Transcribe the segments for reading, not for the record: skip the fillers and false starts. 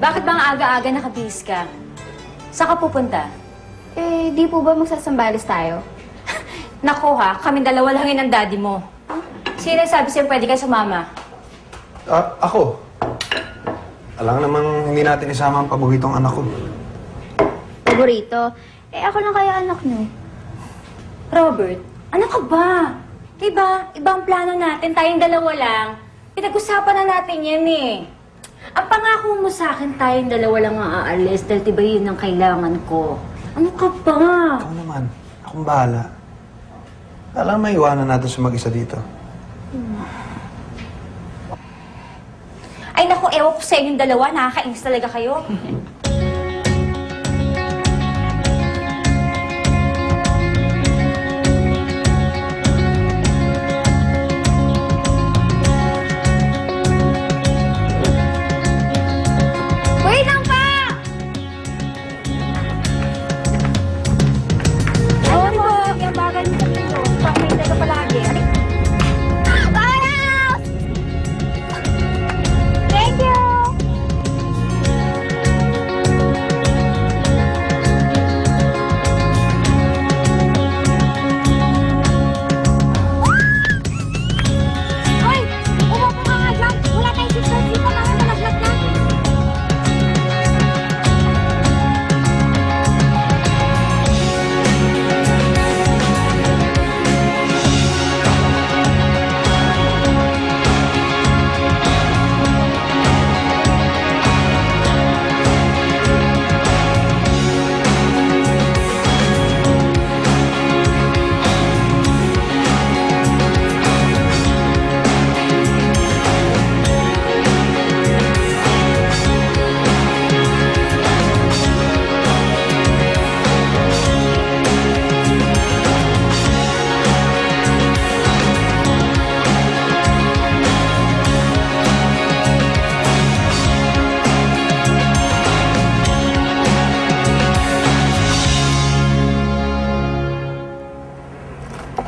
Bakit bang aga-aga nakabihis ka? Saan ka pupunta? Eh, di po ba magsasambales tayo? Naku ha, kaming dalawa lang yun ang daddy mo. Sino sabi sa'yo pwede ka sumama? Ako. Alam namang hindi natin isama ang paboritong anak ko. Paborito? Eh, ako lang kaya anak niyo. Robert, ano ka ba? Diba, ibang plano natin, tayong dalawa lang. Pinag-usapan na natin yan eh. Ang pangako mo sa akin, tayong dalawa lang ang aalis dahil diba yun ang kailangan ko. Ano ka ba? Ikaw naman. Akong bahala. Alam mo, iwanan natin siya mag-isa dito. Ay naku, ewan ko sa inyong dalawa, nakakainis talaga kayo. Wait lang pa! Ano po? Yung bagay mo sa pinto. Pangmintay ka palagi. Carlos! Thank you! Hoy! Umupo ka nga dyan! Wala tayong sisters dito lang ang malaglag na!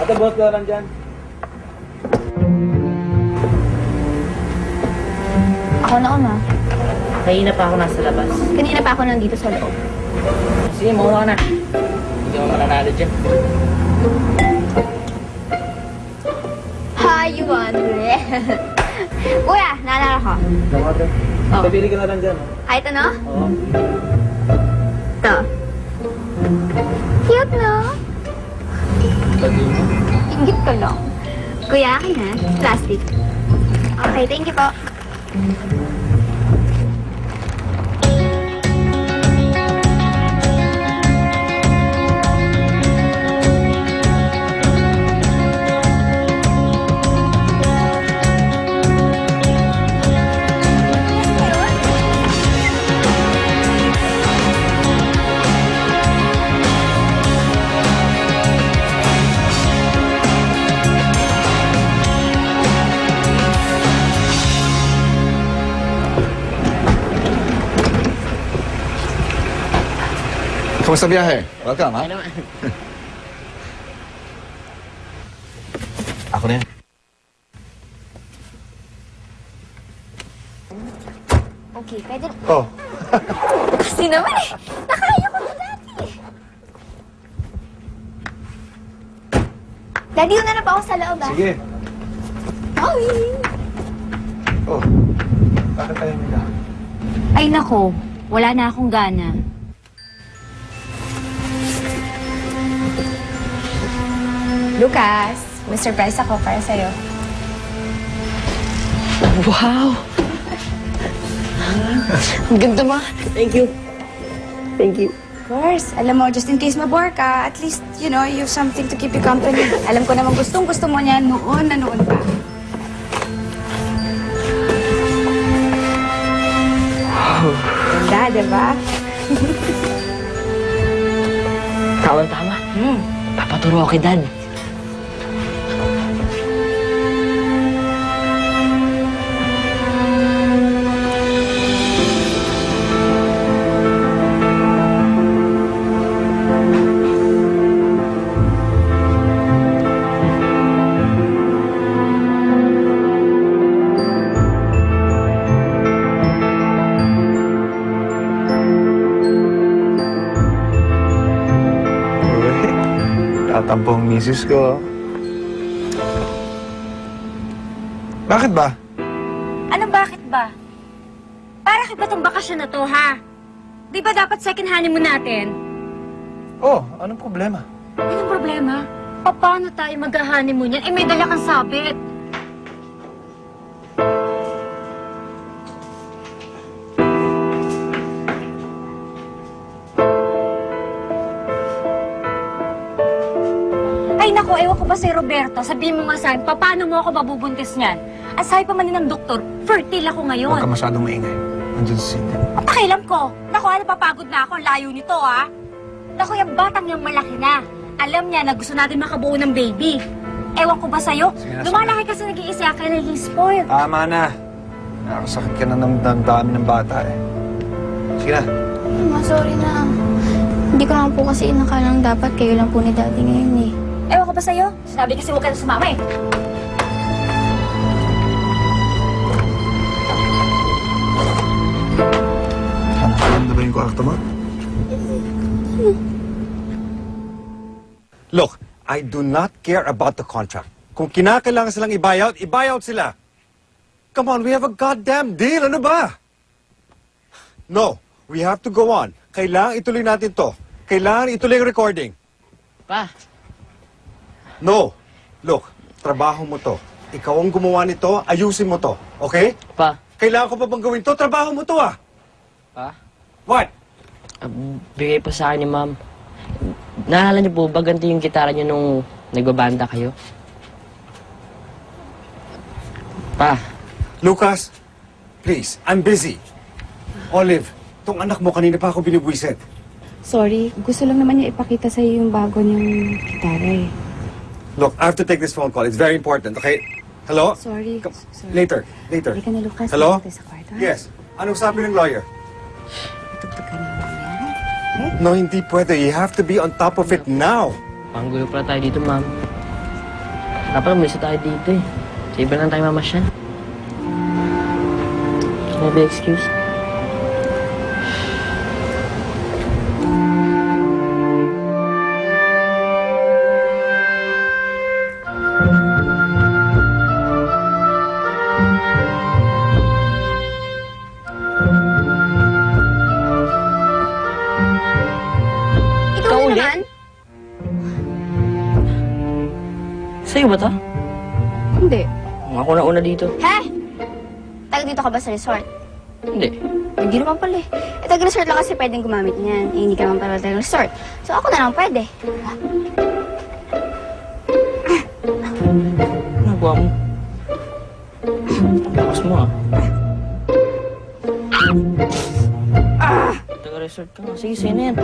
Ate, boss ka lang dyan. Ako na una. Kanina pa ako nasa labas. Kanina pa ako nandito sa loob. Sige, makuha ka na. Hindi mo mananalo dyan. Hi, you want Kuya, naalala ko. Tama, ate. Oh. Pabili ka na lang dyan. Ay, ito no? Oo. Ito. Cute, no? Pabili mo. Ingit ko lang. Kuya, akin ha? Plastic. Okay, thank you po. Kumusta biyahe? Welcome, ha? Ano naman? Ako na yan. Okay, pwede na. Oh, Kasi naman eh. Nakaya ko na dati. Daddy, una na pa ako sa loob ah. sige. Ay! Oh, bakit tayo nila? Ay nako, wala na akong gana. Lucas, may surprise ako para sa'yo. Wow! Ang ganda mo. Thank you. Thank you. Of course. Alam mo, just in case mabore ka, at least, you know, you have something to keep you company. Alam ko naman gustong-gusto mo niya noon na noon pa. Ganda, diba? Tama-tama. Papaturo ako kay Dad. Nagtatampo ang misis ko. Bakit ba? Ano bakit ba? Para kay ba tong bakasyon na to, ha? Di ba dapat second honeymoon natin? Oh, anong problema? Anong problema? Paano tayo mag-honeymoon yan? Eh, may dala kang sabit. Ay, naku, ewan ko ba si Roberto? Sabihin mo nga sa akin, paano mo ako mabubuntis niyan? Ang sabi pa man din ng doktor, fertile ako ngayon. Huwag ka masyadong maingay. Nandiyan si Cindy. Ang pakialam ko. Naku, napapagod na ako. Ang layo nito, ha? Naku, yung batang yung malaki na. Alam niya na gusto natin makabuo ng baby. Ewan ko ba sa'yo? Sige na, Lumalaki kasi nag-iisa kaya naging spoiled. Tama na. Nakakasakit ka na ng dami ng bata eh. Sige na. Ma, sorry na. Hindi ko naman po kasi inakalang dapat kayo lang po ni Daddy ngayon eh. Ewan ko ba sa'yo? Sinabi kasi huwag ka na sumama eh. Alam na ba yung kwarto mo? Look, I do not care about the contract. Kung kinakailangan silang i-buyout sila. Come on, we have a goddamn deal. Ano ba? No, we have to go on. Kailangan ituloy natin to. Kailangan ituloy ang recording. Pa, No. Look, trabaho mo to. Ikaw ang gumawa nito, ayusin mo to. Okay? pa, Kailangan ko pa bang gawin to? Trabaho mo to ah. pa. What? Bigay po sa akin ni Ma'am. Naalala niyo po ba ganito yung gitara niyo nung nagbabanda kayo? Pa, Lucas, please, I'm busy. Olive, tong anak mo kanina pa ako binibwisit. Sorry, gusto lang naman niya ipakita sa'yo yung bago niyang gitara eh. Look, I have to take this phone call. It's very important, okay? Hello? Sorry. Come- Sorry. Later, later. Hindi ka na, Lucas. Hello? Dito sa kwarto, ha? Yes. Anong sabi ng lawyer? Tugtog ka niya mamaya. No, hindi pwede. You have to be on top of it now. panggulo pala tayo dito, Ma'am. Dapat umalis tayo dito eh. Sa iba lang tayo mamasyal. Can I be excused? Ikaw ulit? naman? Sa'yo ba to? Hindi. Ako na una dito. He? Taga dito ka ba sa resort? Hindi. Hindi naman pala eh. Eh, taga-resort lang kasi pwedeng gumamit niyan. Eh, hindi ka naman pala taga-resort. So, ako na lang pwede. Nagawa mo. Lakas mo ah. Taga-resort ka nga. Sige, sa'yo na yan.